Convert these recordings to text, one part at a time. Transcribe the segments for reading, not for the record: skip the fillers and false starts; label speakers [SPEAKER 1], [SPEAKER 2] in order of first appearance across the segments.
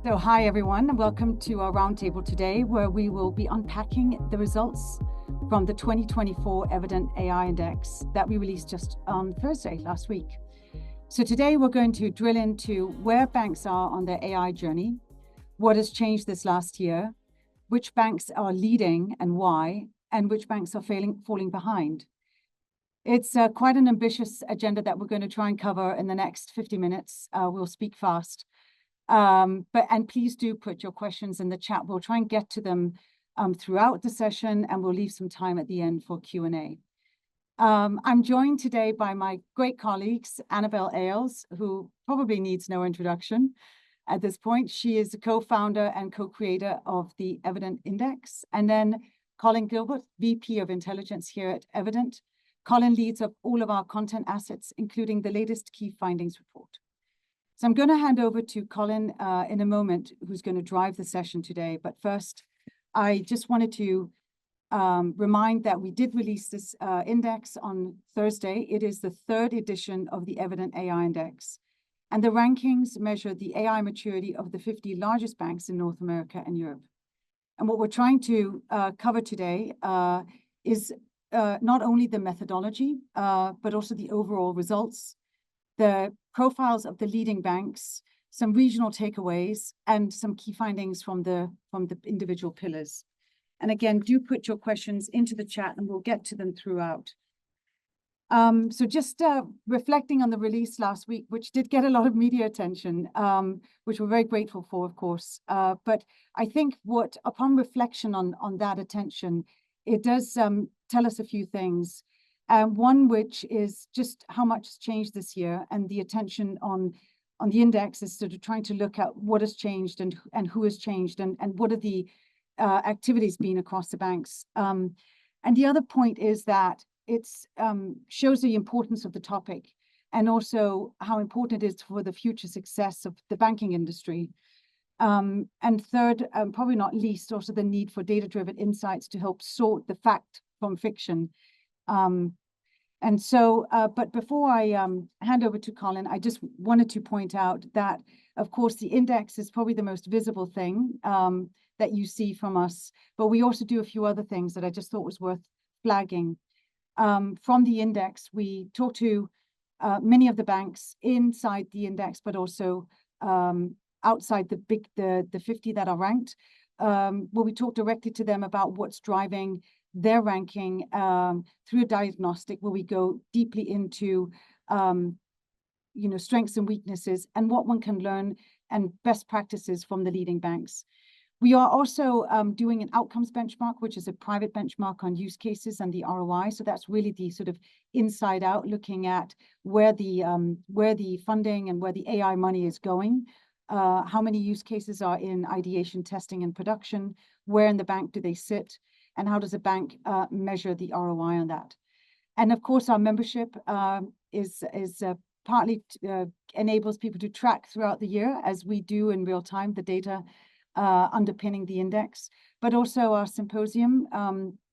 [SPEAKER 1] So hi everyone, and welcome to our roundtable today, where we will be unpacking the results from the 2024 Evident AI Index that we released just on Thursday last week. So today we're going to drill into where banks are on their AI journey, what has changed this last year, which banks are leading and why, and which banks are falling behind. It's quite an ambitious agenda that we're going to try and cover in the next 50 minutes. We'll speak fast. And please do put your questions in the chat. We'll try and get to them throughout the session, and we'll leave some time at the end for Q&A. I'm joined today by my great colleagues, Annabelle Ailes, who probably needs no introduction at this point. She is the co-founder and co-creator of the Evident Index. And then Colin Gilbert, VP of Intelligence here at Evident. Colin leads up all of our content assets, including the latest key findings report. So I'm going to hand over to Colin in a moment, who's going to drive the session today. But first, I just wanted to remind that we did release this index on Thursday. It is the third edition of the Evident AI Index. And the rankings measure the AI maturity of the 50 largest banks in North America and Europe. And what we're trying to cover today is not only the methodology, but also the overall results, the profiles of the leading banks, some regional takeaways, and some key findings from the individual pillars. And again, do put your questions into the chat and we'll get to them throughout. So just reflecting on the release last week, which did get a lot of media attention, which we're very grateful for, of course. But I think upon reflection on that attention, it does tell us a few things. One which is just how much has changed this year, and the attention on the index is sort of trying to look at what has changed and who has changed and what are the activities been across the banks. And the other point is that it shows the importance of the topic and also how important it is for the future success of the banking industry. And third, probably not least, also the need for data-driven insights to help sort the fact from fiction. But before I hand over to Colin, I just wanted to point out that, of course, the index is probably the most visible thing that you see from us, but we also do a few other things that I just thought was worth flagging. From the index, we talk to many of the banks inside the index, but also outside the 50 that are ranked, where we talk directly to them about what's driving their ranking through a diagnostic where we go deeply into strengths and weaknesses and what one can learn and best practices from the leading banks. We are also doing an outcomes benchmark, which is a private benchmark on use cases and the ROI. So that's really the sort of inside out, looking at where the funding and where the AI money is going, how many use cases are in ideation, testing, and production, where in the bank do they sit, and how does a bank measure the ROI on that? And of course, our membership is partly enables people to track throughout the year, as we do in real time, the data underpinning the index, but also our symposium.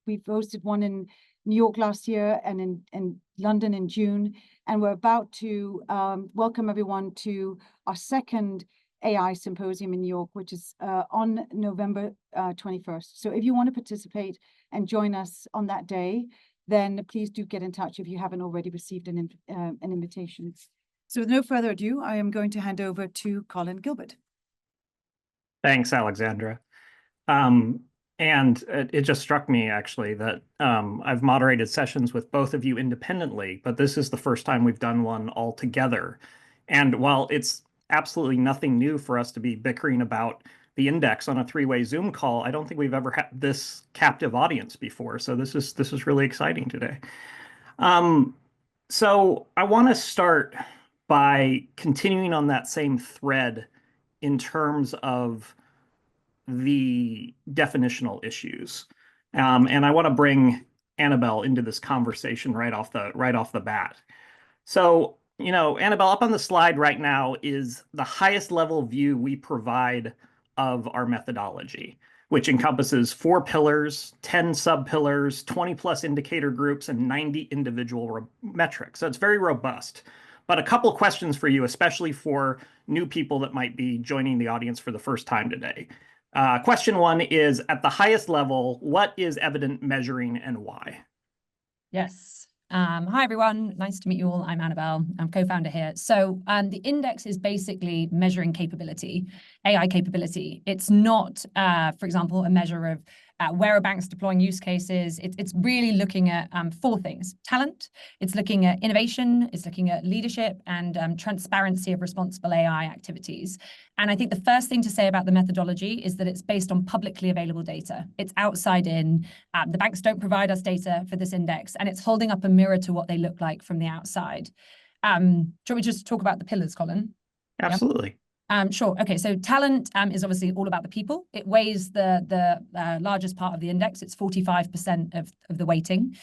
[SPEAKER 1] We've hosted one in New York last year and in London in June, and we're about to welcome everyone to our second AI symposium in New York, which is on November 21st. So if you want to participate and join us on that day, then please do get in touch if you haven't already received an invitation. So with no further ado, I am going to hand over to Colin Gilbert.
[SPEAKER 2] Thanks, Alexandra. And it just struck me, actually, that I've moderated sessions with both of you independently, but this is the first time we've done one all together. And while it's absolutely nothing new for us to be bickering about the index on a three-way Zoom call, I don't think we've ever had this captive audience before. So this is really exciting today. So I want to start by continuing on that same thread in terms of the definitional issues. And I want to bring Annabelle into this conversation right off the bat. So, Annabelle, up on the slide right now is the highest level view we provide of our methodology, which encompasses 4 pillars, 10 sub-pillars, 20 plus indicator groups, and 90 individual metrics. So it's very robust. but a couple questions for you, especially for new people that might be joining the audience for the first time today. Question one is, at the highest level, what is evident measuring and why?
[SPEAKER 3] Yes. Hi, everyone. Nice to meet you all. I'm Annabelle. I'm co-founder here. So the index is basically measuring capability, AI capability. It's not, for example, a measure of where are banks deploying use cases. It's really looking at four things: talent, it's looking at innovation, it's looking at leadership, and transparency of responsible AI activities. And I think the first thing to say about the methodology is that it's based on publicly available data. It's outside in. The banks don't provide us data for this index, and it's holding up a mirror to what they look like from the outside. Shall we just talk about the pillars, Colin?
[SPEAKER 2] Absolutely.
[SPEAKER 3] Sure. Okay. So talent is obviously all about the people. It weighs the largest part of the index. It's 45% of the weighting.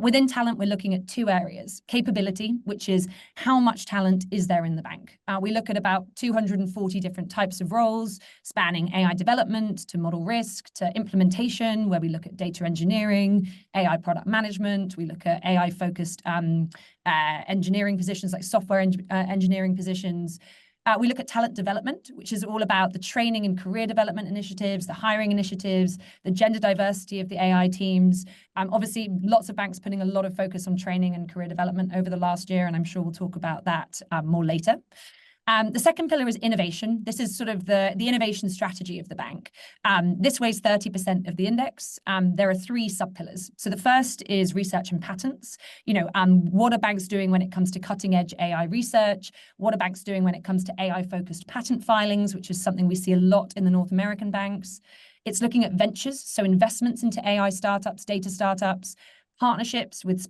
[SPEAKER 3] Within talent, we're looking at two areas: capability, which is how much talent is there in the bank. We look at about 240 different types of roles, spanning AI development to model risk to implementation, where we look at data engineering, AI product management. We look at AI-focused engineering positions like software engineering positions. We look at talent development, which is all about the training and career development initiatives, the hiring initiatives, the gender diversity of the AI teams. Obviously, lots of banks putting a lot of focus on training and career development over the last year, and I'm sure we'll talk about that more later. The second pillar is innovation. This is sort of the innovation strategy of the bank. This weighs 30% of the index. There are three sub-pillars. So the first is research and patents. What are banks doing when it comes to cutting edge AI research? What are banks doing when it comes to AI-focused patent filings, which is something we see a lot in the North American banks? It's looking at ventures, so investments into AI startups, data startups, partnerships with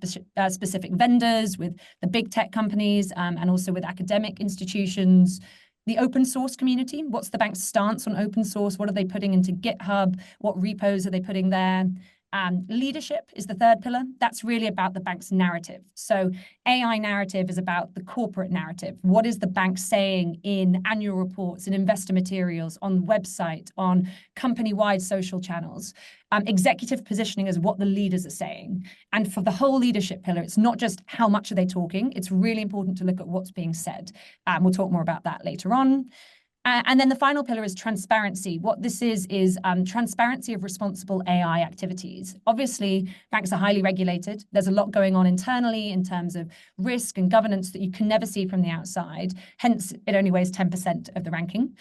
[SPEAKER 3] specific vendors, with the big tech companies, and also with academic institutions. The open source community, what's the bank's stance on open source? What are they putting into GitHub? What repos are they putting there? Leadership is the third pillar. That's really about the bank's narrative. So AI narrative is about the corporate narrative. What is the bank saying in annual reports, in investor materials, on the website, on company-wide social channels? Executive positioning is what the leaders are saying. And for the whole leadership pillar, it's not just how much are they talking. It's really important to look at what's being said. We'll talk more about that later on. And then the final pillar is transparency. What this is transparency of responsible AI activities. Obviously, banks are highly regulated. There's a lot going on internally in terms of risk and governance that you can never see from the outside. Hence, it only weighs 10% of the ranking.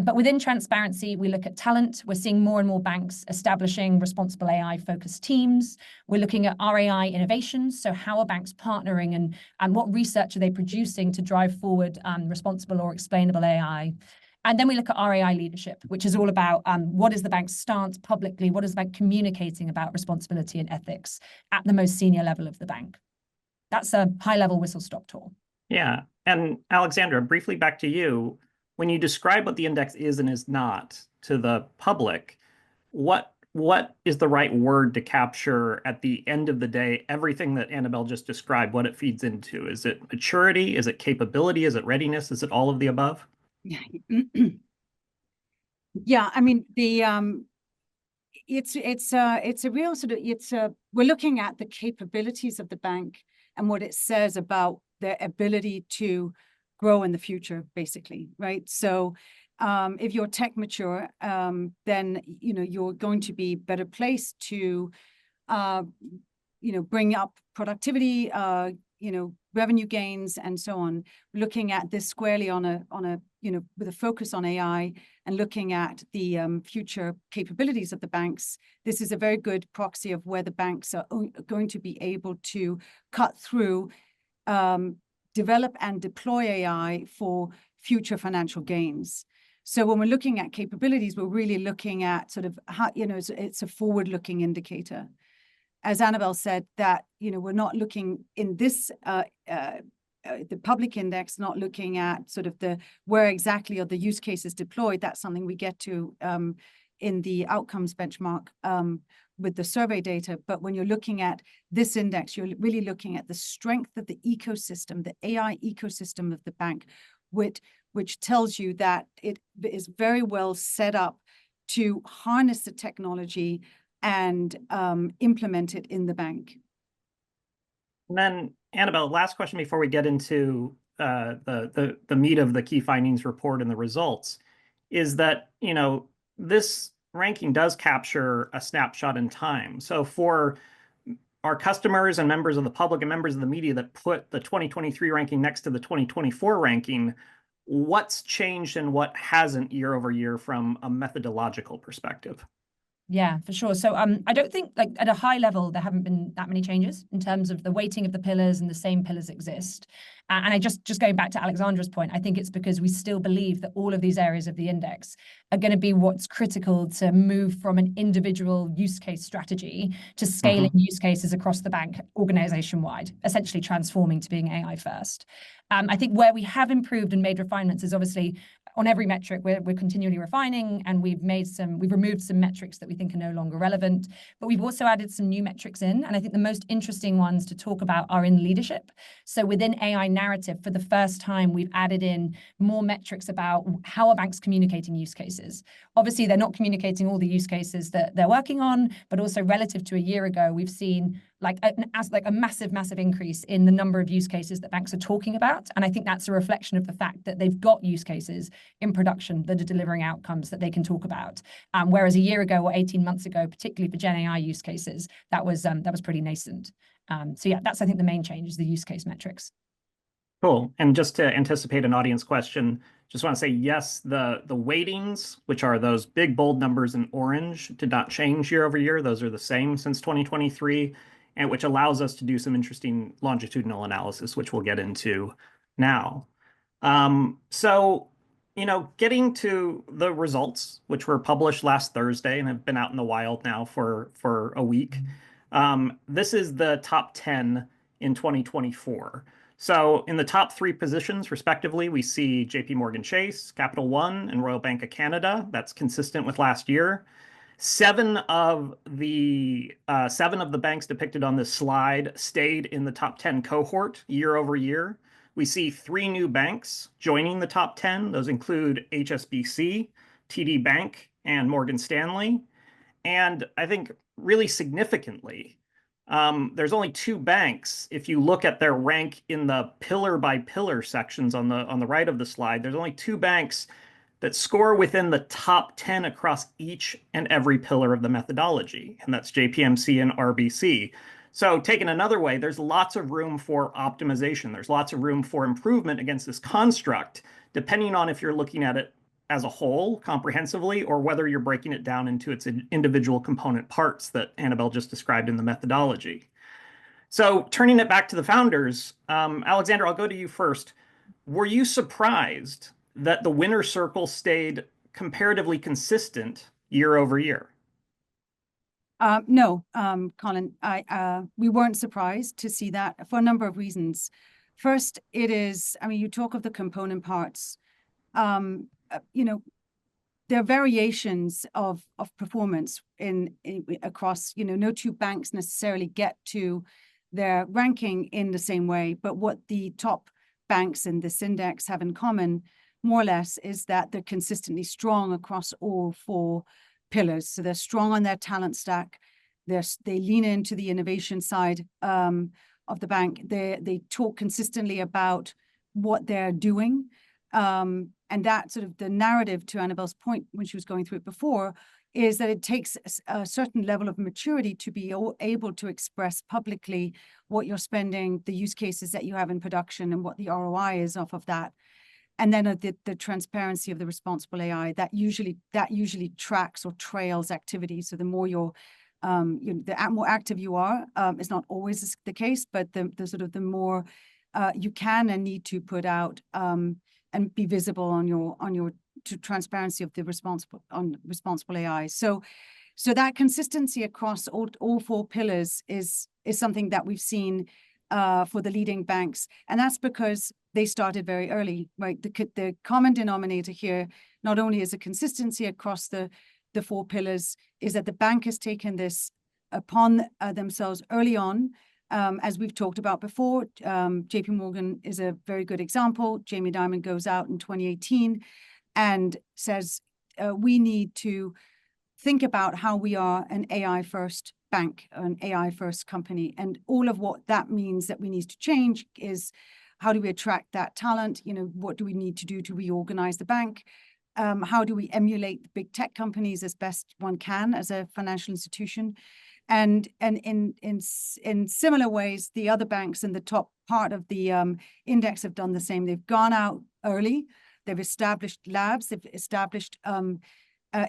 [SPEAKER 3] But within transparency, we look at talent. We're seeing more and more banks establishing responsible AI-focused teams. We're looking at RAI innovations. So how are banks partnering and what research are they producing to drive forward responsible or explainable AI? And then we look at RAI leadership, which is all about what is the bank's stance publicly, what is the bank communicating about responsibility and ethics at the most senior level of the bank. That's a high-level whistle-stop tour.
[SPEAKER 2] Yeah. And Alexandra, briefly back to you. When you describe what the index is and is not to the public, what is the right word to capture at the end of the day, everything that Annabelle just described, what it feeds into? Is it maturity? Is it capability? Is it readiness? Is it all of the above?
[SPEAKER 1] Yeah. Yeah, I mean, it's a real sort of, we're looking at the capabilities of the bank and what it says about their ability to grow in the future, basically, right? So if you're tech mature, then you're going to be better placed to bring up productivity, revenue gains, and so on. Looking at this squarely on a with a focus on AI and looking at the future capabilities of the banks, this is a very good proxy of where the banks are going to be able to cut through, develop and deploy AI for future financial gains. So when we're looking at capabilities, we're really looking at sort of how, it's a forward-looking indicator. As Annabelle said, that, we're not looking in this, the public index, not looking at sort of where exactly are the use cases deployed. That's something we get to in the outcomes benchmark with the survey data. But when you're looking at this index, you're really looking at the strength of the ecosystem, the AI ecosystem of the bank, which tells you that it is very well set up to harness the technology and implement it in the bank.
[SPEAKER 2] And then, Annabelle, last question before we get into the meat of the key findings report and the results, is that, this ranking does capture a snapshot in time. So for our customers and members of the public and members of the media that put the 2023 ranking next to the 2024 ranking, what's changed and what hasn't year over year from a methodological perspective?
[SPEAKER 3] Yeah, for sure. So I don't think, like, at a high level, there haven't been that many changes in terms of the weighting of the pillars, and the same pillars exist. And I just going back to Alexandra's point, I think it's because we still believe that all of these areas of the index are going to be what's critical to move from an individual use case strategy to scaling use cases across the bank organization wide, essentially transforming to being AI first. I think where we have improved and made refinements is obviously on every metric. We're continually refining, and we've removed some metrics that we think are no longer relevant, but we've also added some new metrics in. And I think the most interesting ones to talk about are in leadership. So within AI narrative, for the first time, we've added in more metrics about how are banks communicating use cases. Obviously, they're not communicating all the use cases that they're working on, but also relative to a year ago, we've seen like a massive increase in the number of use cases that banks are talking about. And I think that's a reflection of the fact that they've got use cases in production that are delivering outcomes that they can talk about. Whereas a year ago or 18 months ago, particularly for Gen AI use cases, that was pretty nascent. So yeah, that's, I think, the main change is the use case metrics.
[SPEAKER 2] Cool. And just to anticipate an audience question, just want to say, yes, the weightings, which are those big bold numbers in orange, did not change year over year. Those are the same since 2023, and which allows us to do some interesting longitudinal analysis, which we'll get into now. So, getting to the results, which were published last Thursday and have been out in the wild now for a week. This is the top 10 in 2024. So in the top 3 positions, respectively, we see JP Morgan Chase, Capital One, and Royal Bank of Canada. That's consistent with last year. 7 of the banks depicted on this slide stayed in the top 10 cohort year over year. We see 3 new banks joining the top 10. Those include HSBC, TD Bank, and Morgan Stanley. And I think really significantly, there's only 2 banks. If you look at their rank in the pillar by pillar sections on the right of the slide, there's only 2 banks that score within the top 10 across each and every pillar of the methodology, and that's JPMC and RBC. So taken another way, there's lots of room for optimization. There's lots of room for improvement against this construct, depending on if you're looking at it as a whole, comprehensively, or whether you're breaking it down into its individual component parts that Annabelle just described in the methodology. So turning it back to the founders, Alexandra, I'll go to you first. Were you surprised that the winner circle stayed comparatively consistent year over year?
[SPEAKER 1] No, Colin, we weren't surprised to see that for a number of reasons. First, you talk of the component parts. There are variations of performance across, no 2 banks necessarily get to their ranking in the same way, but what the top banks in this index have in common, more or less, is that they're consistently strong across all 4 pillars. So they're strong on their talent stack. They lean into the innovation side of the bank. They talk consistently about what they're doing. And that sort of the narrative, to Annabelle's point when she was going through it before, is that it takes a certain level of maturity to be able to express publicly what you're spending, the use cases that you have in production, and what the ROI is off of that. And then the transparency of the responsible AI that usually tracks or trails activity. So the more the more active you are, it's not always the case, but the more you can and need to put out and be visible on your transparency of the responsible AI. So that consistency across all 4 pillars is something that we've seen for the leading banks, and that's because they started very early, right? The common denominator here not only is a consistency across the 4 pillars, is that the bank has taken this upon themselves early on. As we've talked about before, JP Morgan is a very good example. Jamie Dimon goes out in 2018 and says, we need to think about how we are an AI first bank, an AI first company. And all of what that means that we need to change is How do we attract that talent? What do we need to do to reorganize the bank? How do we emulate the big tech companies as best one can as a financial institution? And in similar ways, the other banks in the top part of the index have done the same. They've gone out early. They've established labs. They've established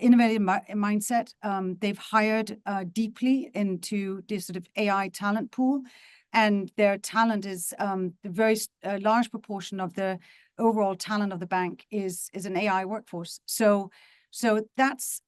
[SPEAKER 1] innovative mindset. They've hired deeply into this sort of AI talent pool, and their talent is a very large proportion of the overall talent of the bank is an AI workforce. So that's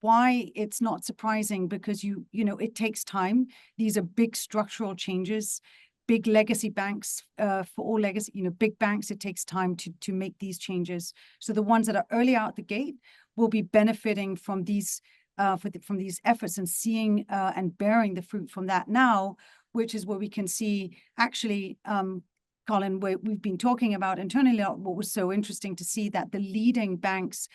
[SPEAKER 1] why it's not surprising, because it takes time. These are big structural changes, big legacy banks. For all legacy, big banks, it takes time to make these changes. So the ones that are early out the gate will be benefiting from these from these efforts and seeing and bearing the fruit from that now, which is where we can see actually, Colin, we've been talking about internally. What was so interesting to see that the leading banks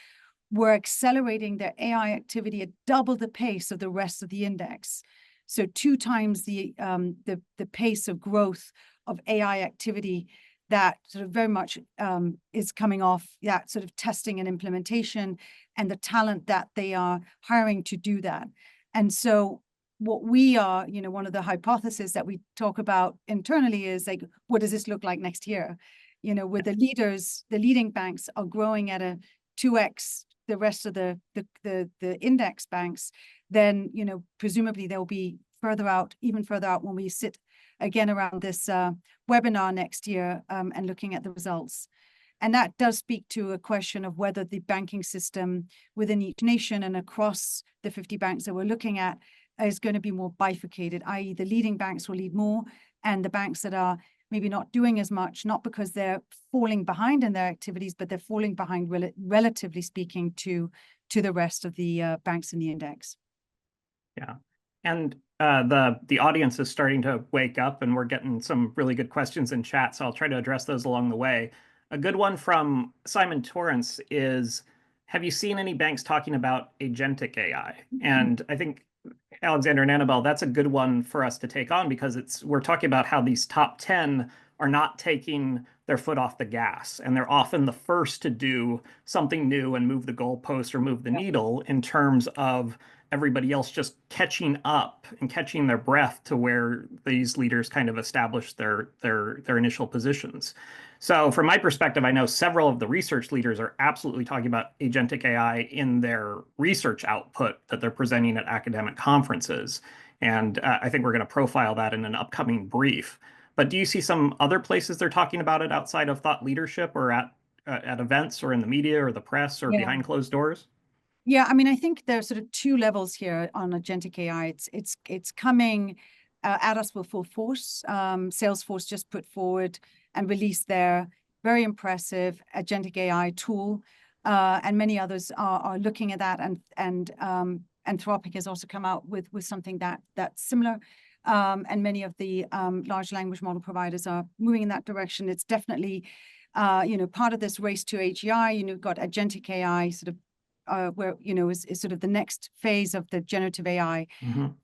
[SPEAKER 1] were accelerating their AI activity at double the pace of the rest of the index. So 2 times the pace of growth of AI activity that sort of very much is coming off that sort of testing and implementation and the talent that they are hiring to do that. And so what we are, one of the hypotheses that we talk about internally is like, what does this look like next year? Where the leading banks are growing at a 2x the rest of the index banks, then presumably they'll be even further out when we sit again around this webinar next year and looking at the results. And that does speak to a question of whether the banking system within each nation and across the 50 banks that we're looking at is going to be more bifurcated, i.e. the leading banks will lead more, and the banks that are maybe not doing as much, not because they're falling behind in their activities, but they're falling behind relatively speaking to the rest of the banks in the index.
[SPEAKER 2] Yeah, and the audience is starting to wake up, and we're getting some really good questions in chat, so I'll try to address those along the way. A good one from Simon Torrance is, have you seen any banks talking about agentic AI? And I think, Alexander and Annabelle, that's a good one for us to take on, because we're talking about how these top 10 are not taking their foot off the gas, and they're often the first to do something new and move the goalpost or move the needle in terms of everybody else just catching up and catching their breath to where these leaders kind of establish their initial positions. So from my perspective, I know several of the research leaders are absolutely talking about agentic AI in their research output that they're presenting at academic conferences. And I think we're going to profile that in an upcoming brief. But do you see some other places they're talking about it outside of thought leadership, or at events or in the media or the press or behind closed doors?
[SPEAKER 1] Yeah, I mean, I think there's sort of 2 levels here on agentic AI. It's coming at us with full force. Salesforce just put forward and released their very impressive agentic AI tool, and many others are looking at that. And Anthropic has also come out with something that's similar. And many of the large language model providers are moving in that direction. It's definitely part of this race to AGI. You've got agentic AI sort of where is sort of the next phase of the generative AI,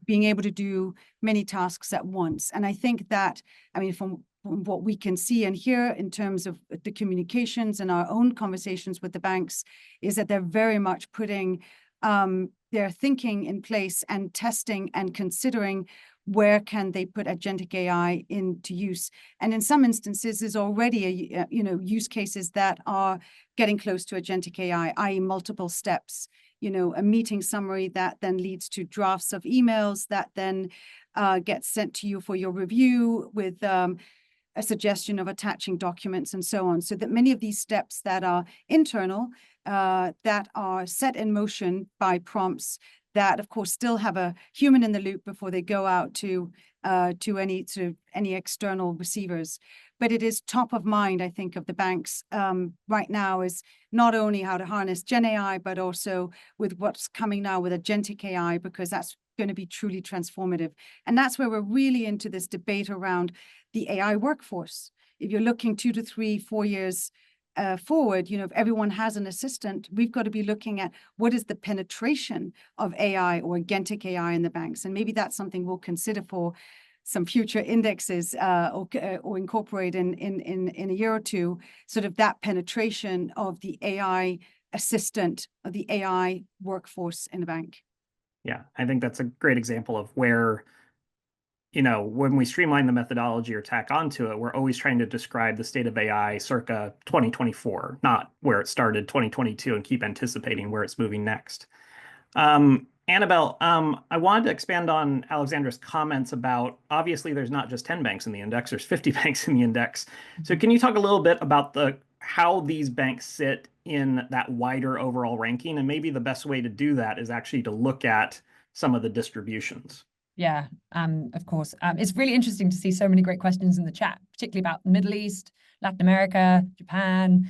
[SPEAKER 1] being able to do many tasks at once. And I think that, I mean, from what we can see and hear in terms of the communications and our own conversations with the banks, is that they're very much putting their thinking in place and testing and considering where can they put agentic AI into use. And in some instances, there's already use cases that are getting close to agentic AI, i.e. multiple steps, a meeting summary that then leads to drafts of emails that then gets sent to you for your review with a suggestion of attaching documents and so on. So that many of these steps that are internal, that are set in motion by prompts, that of course still have a human in the loop before they go out to any external receivers. But it is top of mind, I think, of the banks right now, is not only how to harness Gen AI, but also with what's coming now with agentic AI, because that's going to be truly transformative. And that's where we're really into this debate around the AI workforce. If you're looking 2 to 3, 4 years forward, if everyone has an assistant, we've got to be looking at what is the penetration of AI or agentic AI in the banks. And maybe that's something we'll consider for some future indexes or incorporate in a year or two, sort of that penetration of the AI assistant, of the AI workforce in the bank.
[SPEAKER 2] Yeah, I think that's a great example of where, when we streamline the methodology or tack onto it, we're always trying to describe the state of AI circa 2024, not where it started 2022, and keep anticipating where it's moving next. Annabelle, I wanted to expand on Alexandra's comments about, obviously there's not just 10 banks in the index, there's 50 banks in the index. So can you talk a little bit about how these banks sit in that wider overall ranking? And maybe the best way to do that is actually to look at some of the distributions.
[SPEAKER 3] Yeah, of course. It's really interesting to see so many great questions in the chat, particularly about the Middle East, Latin America, Japan.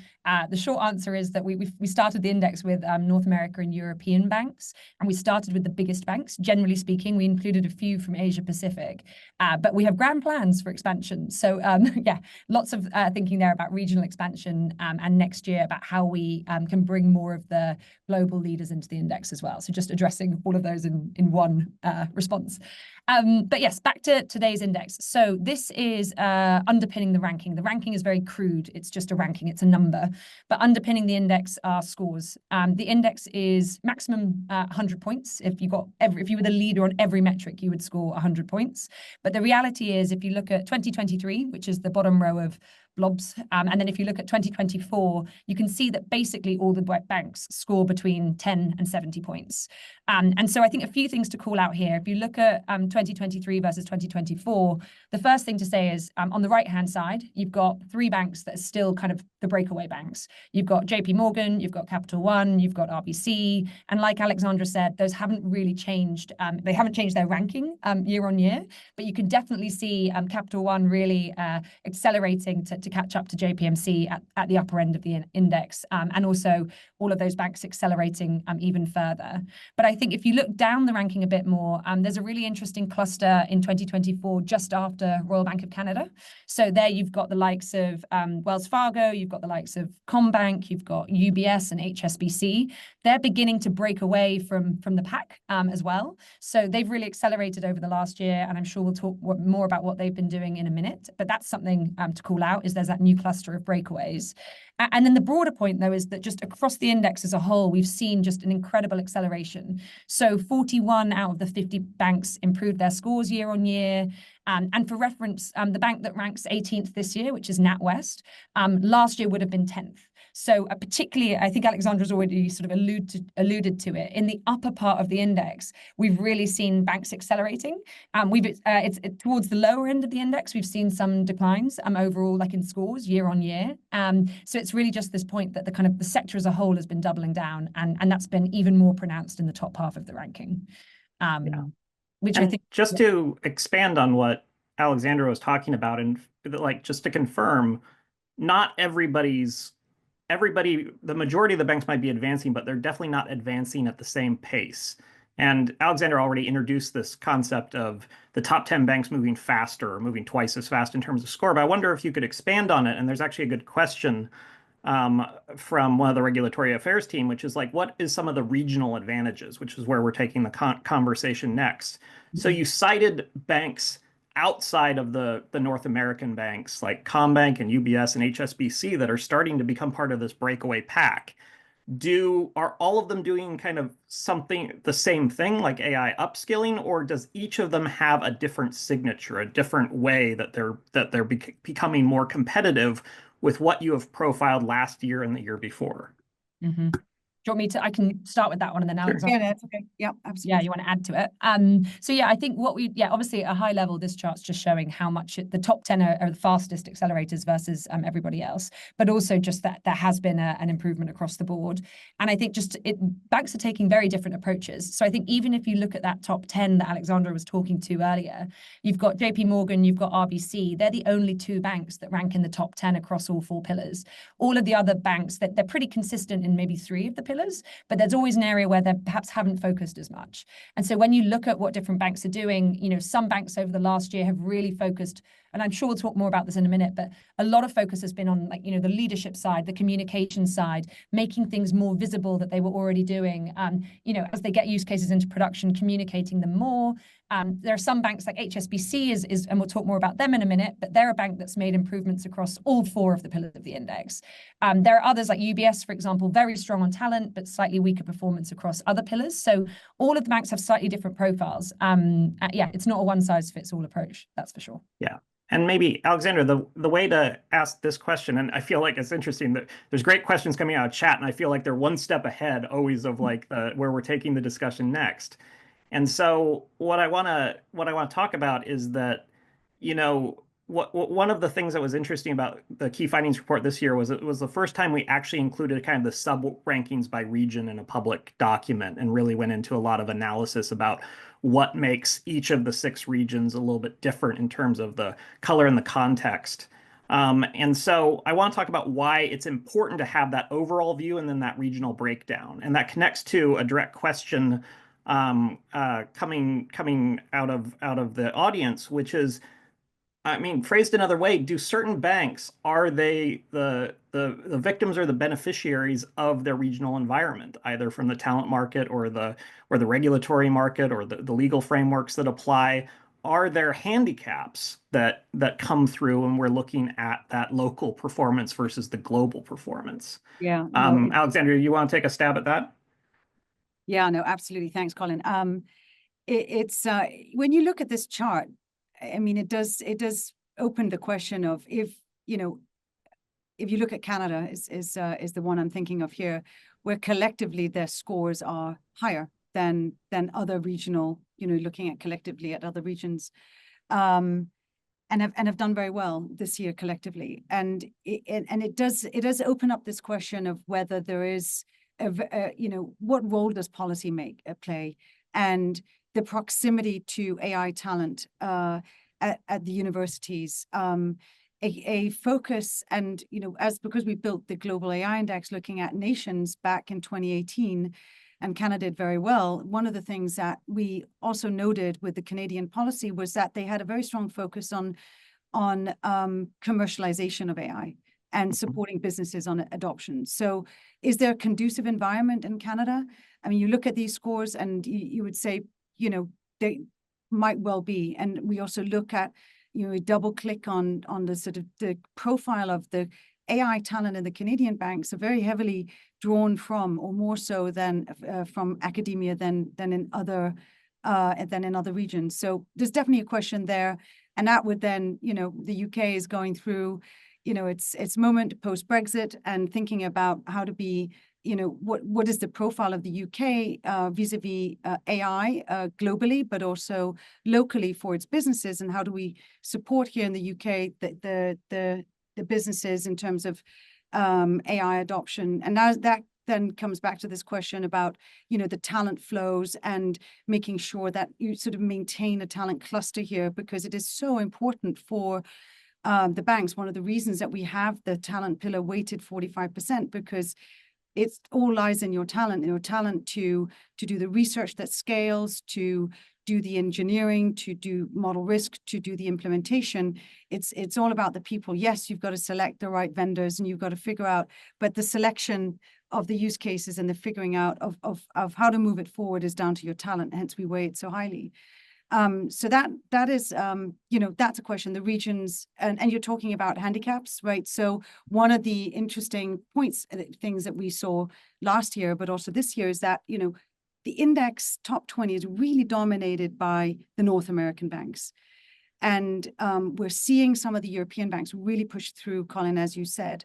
[SPEAKER 3] The short answer is that we started the index with North America and European banks, and we started with the biggest banks. Generally speaking, we included a few from Asia Pacific, but we have grand plans for expansion. So yeah, lots of thinking there about regional expansion, and next year about how we can bring more of the global leaders into the index as well. So just addressing all of those in one response. But yes, back to today's index. So this is underpinning the ranking. The ranking is very crude. It's just a ranking. It's a number. But underpinning the index are scores. The index is maximum 100 points. If you were the leader on every metric, you would score 100 points. But the reality is, if you look at 2023, which is the bottom row of blobs, and then if you look at 2024, you can see that basically all the banks score between 10 and 70 points. And so I think a few things to call out here. If you look at 2023 versus 2024, the first thing to say is on the right-hand side, you've got 3 banks that are still kind of the breakaway banks. You've got JP Morgan, you've got Capital One, you've got RBC. And like Alexandra said, those haven't really changed. They haven't changed their ranking year on year, but you can definitely see Capital One really accelerating to catch up to JPMC at the upper end of the index, and also all of those banks accelerating even further. But I think if you look down the ranking a bit more, there's a really interesting cluster in 2024 just after Royal Bank of Canada. So there you've got the likes of Wells Fargo, you've got the likes of Combank, you've got UBS and HSBC. They're beginning to break away from the pack as well. So they've really accelerated over the last year, and I'm sure we'll talk more about what they've been doing in a minute. But that's something to call out, is there's that new cluster of breakaways. And then the broader point, though, is that just across the index as a whole, we've seen just an incredible acceleration. So 41 out of the 50 banks improved their scores year on year. And for reference, the bank that ranks 18th this year, which is NatWest, last year would have been 10th. So particularly, I think Alexandra's already sort of alluded to it. In the upper part of the index, we've really seen banks accelerating. It's towards the lower end of the index. We've seen some declines overall, like in scores year on year. So it's really just this point that the sector as a whole has been doubling down, and that's been even more pronounced in the top half of the ranking. Which I think,
[SPEAKER 2] just to expand on what Alexandra was talking about, and just to confirm, not the majority of the banks might be advancing, but they're definitely not advancing at the same pace. And Alexandra already introduced this concept of the top 10 banks moving faster, or moving twice as fast in terms of score. But I wonder if you could expand on it. And there's actually a good question from one of the regulatory affairs team, which is what is some of the regional advantages, which is where we're taking the conversation next. So you cited banks outside of the North American banks like Combank and UBS and HSBC that are starting to become part of this breakaway pack. Are all of them doing kind of the same thing, like AI upskilling, or does each of them have a different signature, a different way that they're becoming more competitive with what you have profiled last year and the year before?
[SPEAKER 3] Mm-hmm. Do you want me to? I can start with that one, and then Alex.
[SPEAKER 1] Yeah, that's okay. Yeah, absolutely.
[SPEAKER 3] Yeah, you want to add to it. So yeah, I think obviously at a high level, this chart's just showing how much the top 10 are the fastest accelerators versus everybody else, but also just that there has been an improvement across the board. And I think banks are taking very different approaches. So I think even if you look at that top 10 that Alexandra was talking to earlier, you've got JP Morgan, you've got RBC. They're the only 2 banks that rank in the top 10 across all 4 pillars. All of the other banks, they're pretty consistent in maybe 3 of the pillars, but there's always an area where they perhaps haven't focused as much. And so when you look at what different banks are doing, some banks over the last year have really focused and I'm sure we'll talk more about this in a minute, but a lot of focus has been on, like, you know, the leadership side, the communication side, making things more visible that they were already doing. You know, as they get use cases into production, communicating them more. There are some banks like HSBC is, and we'll talk more about them in a minute, but they're a bank that's made improvements across all 4 of the pillars of the index. There are others like UBS, for example, very strong on talent, but slightly weaker performance across other pillars. So all of the banks have slightly different profiles. Yeah, it's not a one-size-fits-all approach, that's for sure.
[SPEAKER 2] Yeah. And maybe, Alexandra, the way to ask this question, and I feel like it's interesting that there's great questions coming out of chat, and I feel like they're one step ahead always of like where we're taking the discussion next. And so what I want to talk about is that, you know, one of the things that was interesting about the key findings report this year was it was the first time we actually included kind of the sub rankings by region in a public document and really went into a lot of analysis about what makes each of the 6 regions a little bit different in terms of the color and the context. And so I want to talk about why it's important to have that overall view and then that regional breakdown. And that connects to a direct question coming out of the audience, which is, I mean, phrased another way, do certain banks, are they the victims or the beneficiaries of their regional environment, either from the talent market or the regulatory market or the legal frameworks that apply? Are there handicaps that come through when we're looking at that local performance versus the global performance?
[SPEAKER 1] Yeah. No,
[SPEAKER 2] Alexandra, you want to take a stab at that?
[SPEAKER 1] Yeah, no, absolutely. Thanks, Colin. It's when you look at this chart, I mean, it does open the question of if you look at Canada is the one I'm thinking of here, where collectively their scores are higher than other regional, looking at collectively at other regions, and have done very well this year collectively, and it does open up this question of whether there is what role does policy play, and the proximity to AI talent at the universities, a focus, and because we built the Global AI Index looking at nations back in 2018, and Canada did very well. One of the things that we also noted with the Canadian policy was that they had a very strong focus on commercialization of AI and supporting businesses on adoption. So is there a conducive environment in Canada? I mean, you look at these scores and you would say, they might well be. And we also look at, we double click on the sort of the profile of the AI talent in the Canadian banks are very heavily drawn from, or more so than from academia than in other regions. So there's definitely a question there. And that would then, the UK is going through, its moment post-Brexit and thinking about how to be, what is the profile of the UK vis-a-vis AI globally, but also locally for its businesses, and how do we support here in the UK the businesses in terms of AI adoption. And now that then comes back to this question about, the talent flows and making sure that you sort of maintain a talent cluster here, because it is so important for the banks. One of the reasons that we have the talent pillar weighted 45%, because it all lies in your talent to do the research that scales, to do the engineering, to do model risk, to do the implementation. It's all about the people. Yes, you've got to select the right vendors and you've got to figure out, but the selection of the use cases and the figuring out of how to move it forward is down to your talent. Hence, we weigh it so highly. So that is, that's a question. The regions, and you're talking about handicaps, right? So one of the interesting things that we saw last year, but also this year, is that, the index top 20 is really dominated by the North American banks. And we're seeing some of the European banks really push through, Colin, as you said.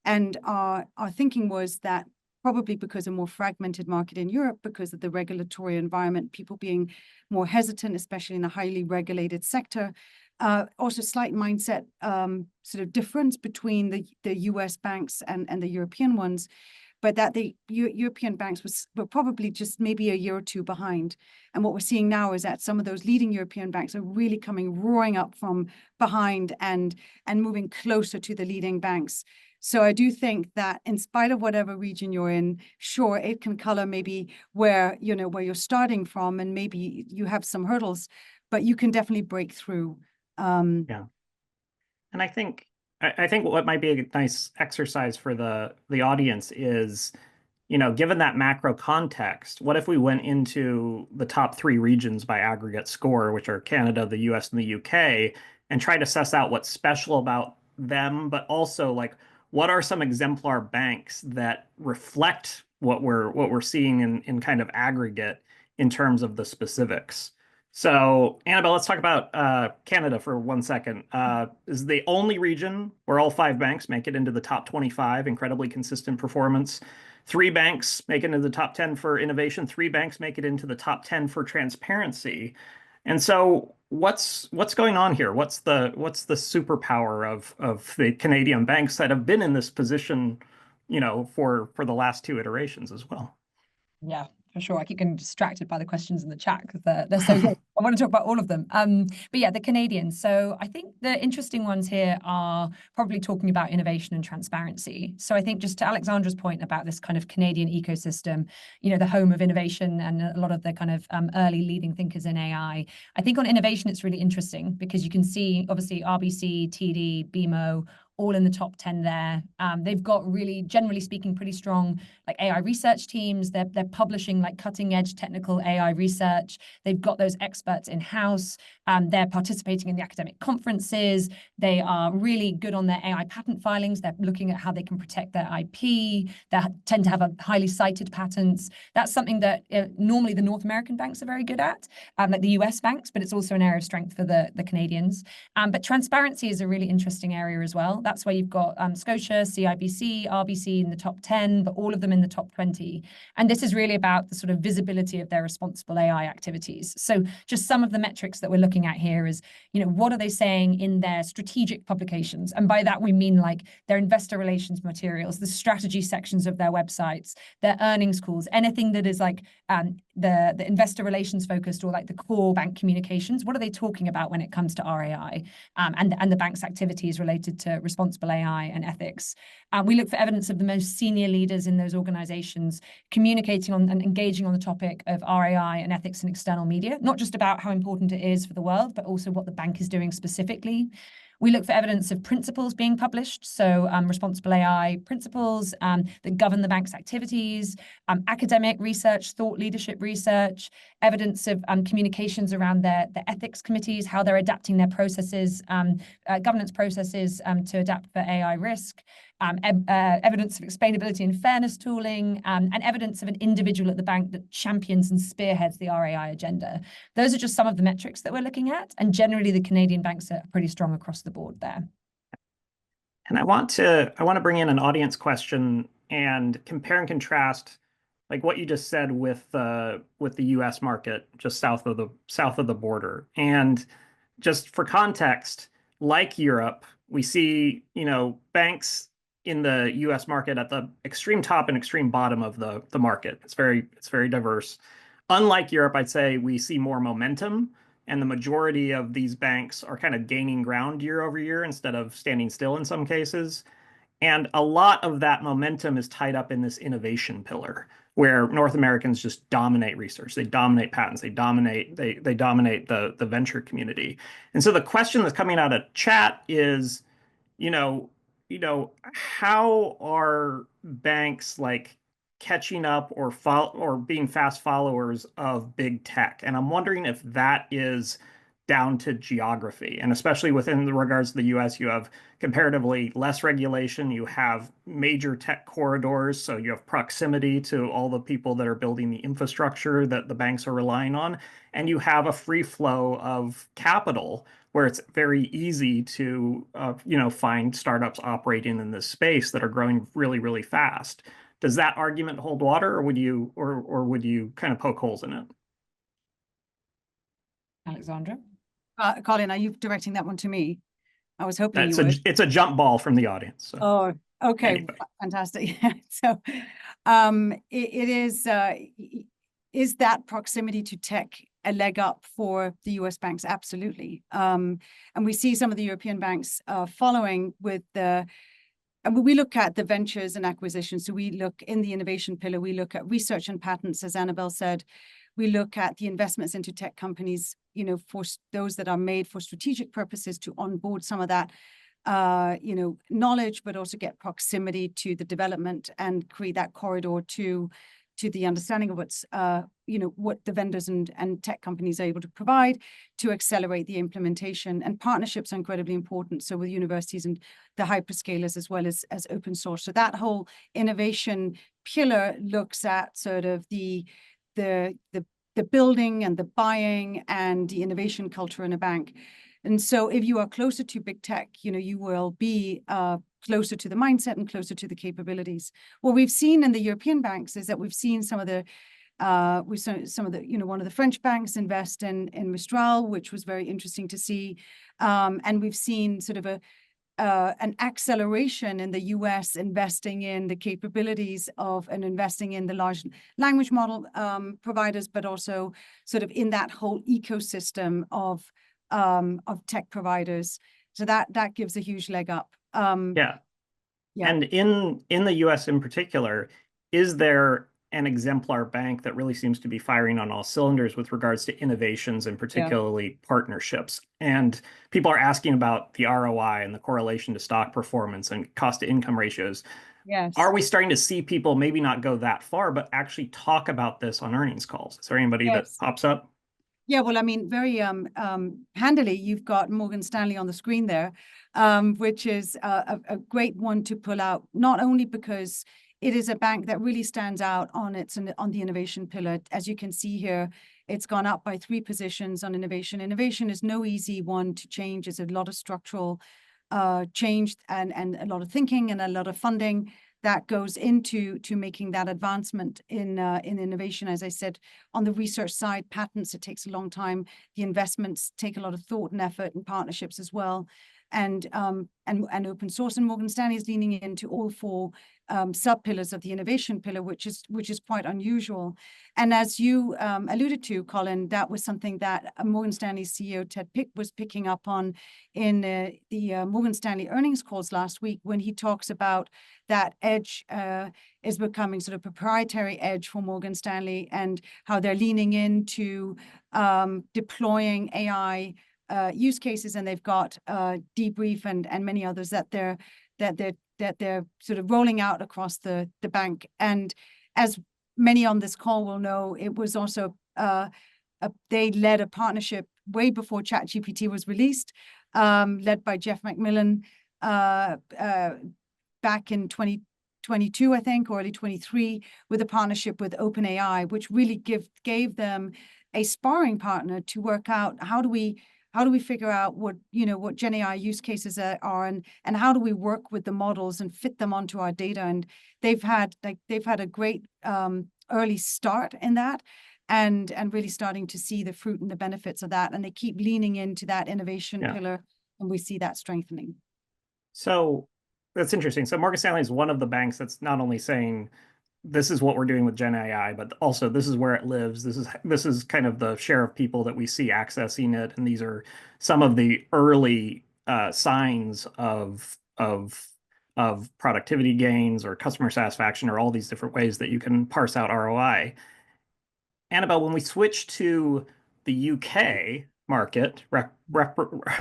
[SPEAKER 1] And our thinking was that probably because of a more fragmented market in Europe, because of the regulatory environment, people being more hesitant, especially in a highly regulated sector. Also slight mindset sort of difference between the US banks and the European ones, but that the European banks were probably just maybe a year or two behind. And what we're seeing now is that some of those leading European banks are really roaring up from behind and moving closer to the leading banks. So I do think that in spite of whatever region you're in, sure, it can color maybe where you're starting from, and maybe you have some hurdles, but you can definitely break through.
[SPEAKER 2] Yeah. And I think what might be a nice exercise for the audience is, given that macro context, what if we went into the top three regions by aggregate score, which are Canada, the US, and the UK, and try to suss out what's special about them, but also like what are some exemplar banks that reflect what we're seeing in kind of aggregate in terms of the specifics. So, Annabelle, let's talk about Canada for 1 second. Is the only region where all 5 banks make it into the top 25, incredibly consistent performance. 3 banks make it into the top 10 for innovation. 3 banks make it into the top 10 for transparency. And so, what's going on here? What's the superpower of the Canadian banks that have been in this position, for the last 2 iterations as well?
[SPEAKER 3] Yeah, for sure. I keep getting distracted by the questions in the chat because they're so good. I want to talk about all of them. But yeah, the Canadians. So I think the interesting ones here are probably talking about innovation and transparency. So I think just to Alexandra's point about this kind of Canadian ecosystem, the home of innovation and a lot of the kind of early leading thinkers in AI. I think on innovation, it's really interesting because you can see obviously RBC, TD, BMO, all in the top 10 there. They've got really, generally speaking, pretty strong like AI research teams. They're publishing like cutting edge technical AI research. They've got those experts in-house. They're participating in the academic conferences. They are really good on their AI patent filings. They're looking at how they can protect their IP. They tend to have a highly cited patents. That's something that normally the North American banks are very good at, like the US banks, but it's also an area of strength for the Canadians. But transparency is a really interesting area as well. That's where you've got Scotia, CIBC, RBC in the top 10, but all of them in the top 20. And this is really about the sort of visibility of their responsible AI activities. So just some of the metrics that we're looking at here is, what are they saying in their strategic publications? And by that, we mean like their investor relations materials, the strategy sections of their websites, their earnings calls, anything that is like the investor relations focused or like the core bank communications. What are they talking about when it comes to RAI and the bank's activities related to responsible AI and ethics? We look for evidence of the most senior leaders in those organizations communicating on and engaging on the topic of RAI and ethics in external media, not just about how important it is for the world, but also what the bank is doing specifically. We look for evidence of principles being published, so responsible AI principles that govern the bank's activities, academic research, thought leadership research, evidence of communications around their ethics committees, how they're adapting their processes, governance processes to adapt for AI risk, evidence of explainability and fairness tooling, and evidence of an individual at the bank that champions and spearheads the RAI agenda. Those are just some of the metrics that we're looking at, and generally the Canadian banks are pretty strong across the board there.
[SPEAKER 2] And I want to bring in an audience question and compare and contrast like what you just said with the US market just south of the border. And just for context, like Europe, we see, banks in the US market at the extreme top and extreme bottom of the market. It's very diverse. Unlike Europe, I'd say we see more momentum, and the majority of these banks are kind of gaining ground year over year instead of standing still in some cases. And a lot of that momentum is tied up in this innovation pillar, where North Americans just dominate research. They dominate patents. They dominate the venture community. And so the question that's coming out of chat is, how are banks like catching up or being fast followers of big tech? And I'm wondering if that is down to geography, and especially within the regards to the US, you have comparatively less regulation. You have major tech corridors, so you have proximity to all the people that are building the infrastructure that the banks are relying on, and you have a free flow of capital where it's very easy to find startups operating in this space that are growing really, really fast. Does that argument hold water, or would you kind of poke holes in it?
[SPEAKER 3] Alexandra?
[SPEAKER 1] Colin, are you directing that one to me? I was hoping you would.
[SPEAKER 2] It's a jump ball from the audience. So.
[SPEAKER 1] Oh, okay. Anyway. Fantastic. So it is that proximity to tech a leg up for the US banks? Absolutely. And we see some of the European banks following with and we look at the ventures and acquisitions. So we look in the innovation pillar, we look at research and patents, as Annabelle said. We look at the investments into tech companies, for those that are made for strategic purposes to onboard some of that knowledge, but also get proximity to the development and create that corridor to the understanding of what's, what the vendors and tech companies are able to provide to accelerate the implementation. And partnerships are incredibly important. So with universities and the hyperscalers as well as open source. So that whole innovation pillar looks at sort of the building and the buying and the innovation culture in a bank. And so if you are closer to big tech, you will be closer to the mindset and closer to the capabilities. What we've seen in the European banks is that we've seen some of the one of the French banks invest in Mistral, which was very interesting to see. And we've seen sort of an acceleration in the US investing in the capabilities of and investing in the large language model providers, but also sort of in that whole ecosystem of tech providers. So that gives a huge leg up.
[SPEAKER 2] Yeah. And in the US in particular, is there an exemplar bank that really seems to be firing on all cylinders with regards to innovations and particularly partnerships? And people are asking about the ROI and the correlation to stock performance and cost to income ratios.
[SPEAKER 1] Yes.
[SPEAKER 2] Are we starting to see people maybe not go that far, but actually talk about this on earnings calls? Is there anybody that pops up?
[SPEAKER 1] Yeah, well, I mean, very handily, you've got Morgan Stanley on the screen there, which is a great one to pull out, not only because it is a bank that really stands out on the innovation pillar. As you can see here, it's gone up by 3 positions on innovation. Innovation is no easy one to change. It's a lot of structural change and a lot of thinking and a lot of funding that goes into making that advancement in innovation. As I said, on the research side, patents, it takes a long time. The investments take a lot of thought and effort and partnerships as well. And open source, and Morgan Stanley is leaning into all 4 sub-pillars of the innovation pillar, which is quite unusual. And as you alluded to, Colin, that was something that Morgan Stanley's CEO Ted Pick was picking up on in the Morgan Stanley earnings calls last week, when he talks about that edge is becoming sort of proprietary edge for Morgan Stanley, and how they're leaning into deploying AI use cases, and they've got Debrief and many others that they're sort of rolling out across the bank. And as many on this call will know, it was also they led a partnership way before ChatGPT was released, led by Jeff McMillan back in 2022, I think, or early 23, with a partnership with OpenAI, which really gave them a sparring partner to work out how do we figure out what Gen AI use cases are, and how do we work with the models and fit them onto our data. And they've had a great early start in that, and really starting to see the fruit and the benefits of that. And they keep leaning into that innovation pillar, and we see that strengthening.
[SPEAKER 2] So that's interesting. So Morgan Stanley is one of the banks that's not only saying, this is what we're doing with Gen AI, but also this is where it lives. This is kind of the share of people that we see accessing it, and these are some of the early signs of productivity gains or customer satisfaction, or all these different ways that you can parse out ROI. Annabelle, when we switch to the UK market,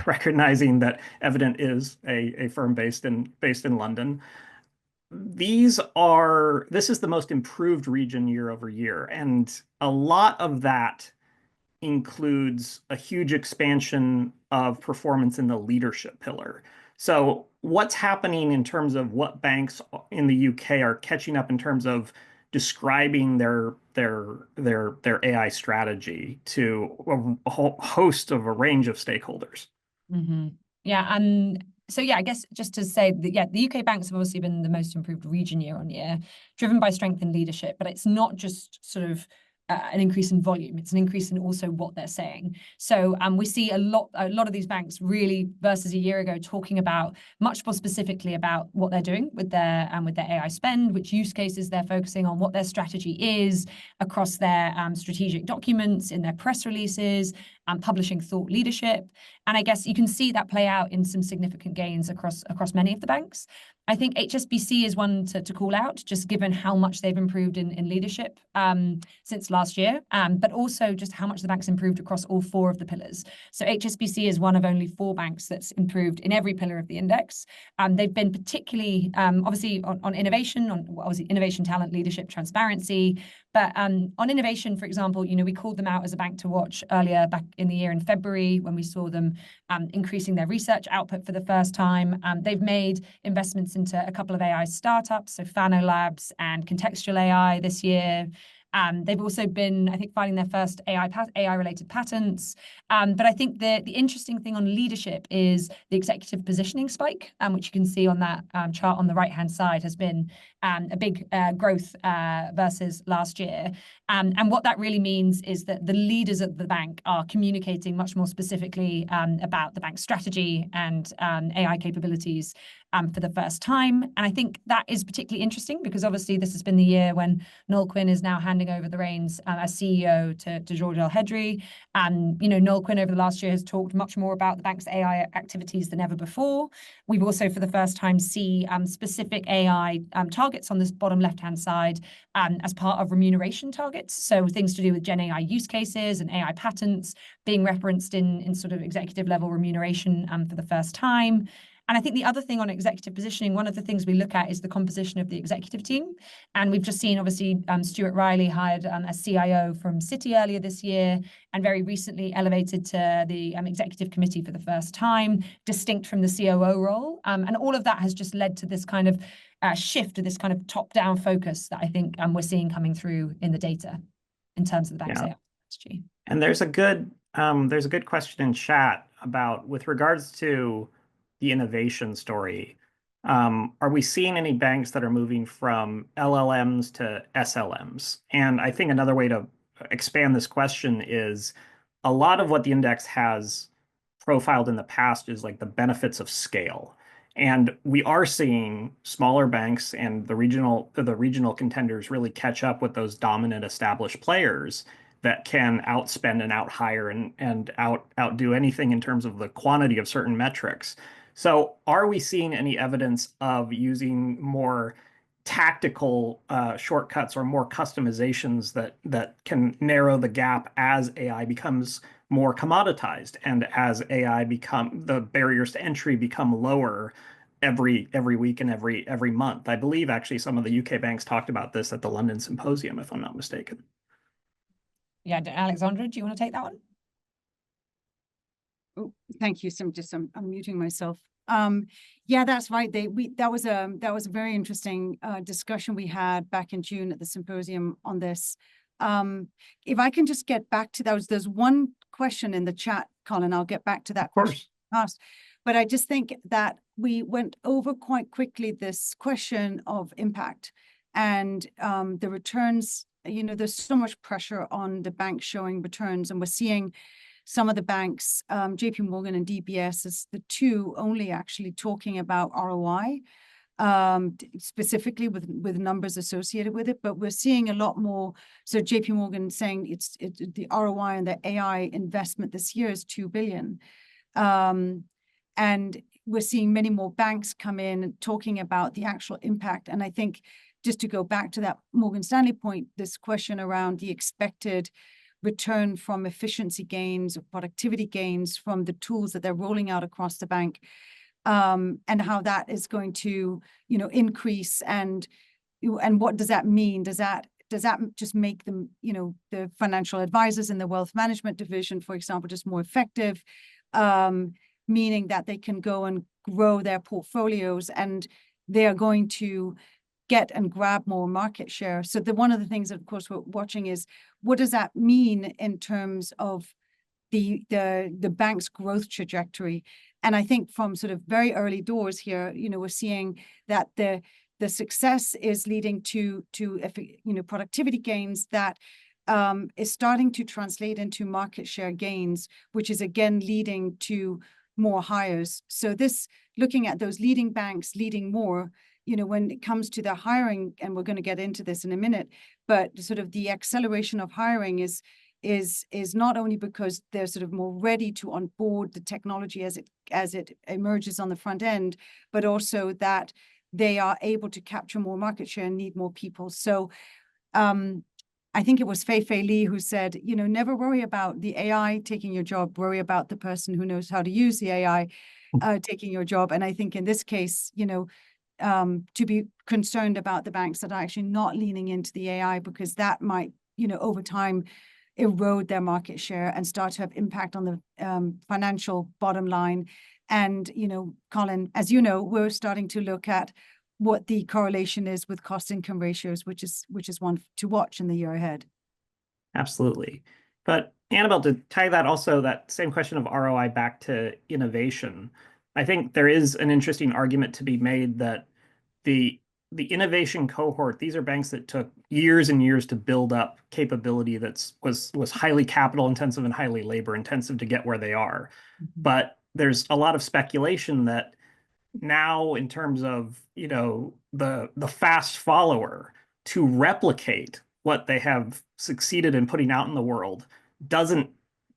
[SPEAKER 2] recognizing that Evident is a firm based in London, this is the most improved region year over year, and a lot of that includes a huge expansion of performance in the leadership pillar. So what's happening in terms of what banks in the UK are catching up in terms of describing their AI strategy to a whole host of a range of stakeholders?
[SPEAKER 3] Mm-hmm. Yeah, and so I guess just to say that the UK banks have obviously been the most improved region year on year, driven by strength in leadership. But it's not just sort of an increase in volume; it's an increase in also what they're saying. So we see a lot of these banks really, versus a year ago, talking about much more specifically about what they're doing with their AI spend, which use cases they're focusing on, what their strategy is across their strategic documents, in their press releases, and publishing thought leadership. And I guess you can see that play out in some significant gains across many of the banks. I think HSBC is one to call out, just given how much they've improved in leadership since last year, but also just how much the bank's improved across all 4 of the pillars. So HSBC is one of only 4 banks that's improved in every pillar of the index. They've been particularly, obviously, on innovation, on obviously innovation, talent, leadership, transparency. But on innovation, for example, we called them out as a bank to watch earlier back in the year in February when we saw them increasing their research output for the first time. They've made investments into a couple of AI startups, so Fano Labs and Contextual AI this year. They've also been, I think, filing their first AI-related patents. But I think the interesting thing on leadership is the executive positioning spike, which you can see on that chart on the right-hand side, has been a big growth versus last year. And what that really means is that the leaders at the bank are communicating much more specifically about the bank's strategy and AI capabilities for the first time. And I think that is particularly interesting because obviously this has been the year when Noel Quinn is now handing over the reins as CEO to George El-Hedry. Noel Quinn over the last year has talked much more about the bank's AI activities than ever before. We've also for the first time see specific AI targets on this bottom left-hand side as part of remuneration targets. So things to do with Gen AI use cases and AI patents being referenced in sort of executive level remuneration for the first time. And I think the other thing on executive positioning, one of the things we look at is the composition of the executive team. And we've just seen, obviously, Stuart Riley hired as CIO from Citi earlier this year, and very recently elevated to the executive committee for the first time, distinct from the COO role. And all of that has just led to this kind of shift to this kind of top-down focus that I think we're seeing coming through in the data in terms of the bank's AI strategy.
[SPEAKER 2] And there's a good question in chat about, with regards to the innovation story, are we seeing any banks that are moving from LLMs to SLMs? And I think another way to expand this question is a lot of what the index has profiled in the past is like the benefits of scale. And we are seeing smaller banks and the regional contenders really catch up with those dominant established players that can outspend and out-hire and outdo anything in terms of the quantity of certain metrics. So are we seeing any evidence of using more tactical shortcuts or more customizations that can narrow the gap as AI becomes more commoditized and as the barriers to entry become lower every week and every month? I believe actually some of the UK banks talked about this at the London Symposium, if I'm not mistaken.
[SPEAKER 3] Yeah, Alexandra, do you want to take that one?
[SPEAKER 1] Oh, thank you. So I'm muting myself. Yeah, that's right. That was a very interesting discussion we had back in June at the symposium on this. If I can just get back to that, there's one question in the chat, Colin. I'll get back to that question asked. But I just think that we went over quite quickly this question of impact and the returns. There's so much pressure on the bank showing returns, and we're seeing some of the banks, JP Morgan and DBS, is the two only actually talking about ROI, specifically with numbers associated with it. But we're seeing a lot more. So JP Morgan saying it's the ROI and the AI investment this year is 2 billion. And we're seeing many more banks come in and talking about the actual impact. And I think just to go back to that Morgan Stanley point, this question around the expected return from efficiency gains or productivity gains from the tools that they're rolling out across the bank, and how that is going to, increase, and what does that mean? Does that just make them, the financial advisors in the wealth management division, for example, just more effective, meaning that they can go and grow their portfolios and they are going to get and grab more market share? So one of the things that, of course, we're watching is, what does that mean in terms of the bank's growth trajectory? And I think from sort of very early doors here, we're seeing that the success is leading to productivity gains that is starting to translate into market share gains, which is again leading to more hires. So looking at those leading banks leading more, when it comes to the hiring, and we're going to get into this in a minute, but sort of the acceleration of hiring is not only because they're sort of more ready to onboard the technology as it emerges on the front end, but also that they are able to capture more market share and need more people. So I I think it was Fei Li who said, never worry about the AI taking your job, worry about the person who knows how to use the AI taking your job. And I think in this case, to be concerned about the banks that are actually not leaning into the AI, because that might, over time erode their market share and start to have impact on the financial bottom line. And, Colin, as you know, we're starting to look at what the correlation is with cost income ratios, which is one to watch in the year ahead.
[SPEAKER 2] Absolutely. But Annabelle, to tie that also, that same question of ROI back to innovation, I think there is an interesting argument to be made that the innovation cohort, these are banks that took years and years to build up capability that was highly capital intensive and highly labor intensive to get where they are. But there's a lot of speculation that now, in terms of the fast follower, to replicate what they have succeeded in putting out in the world doesn't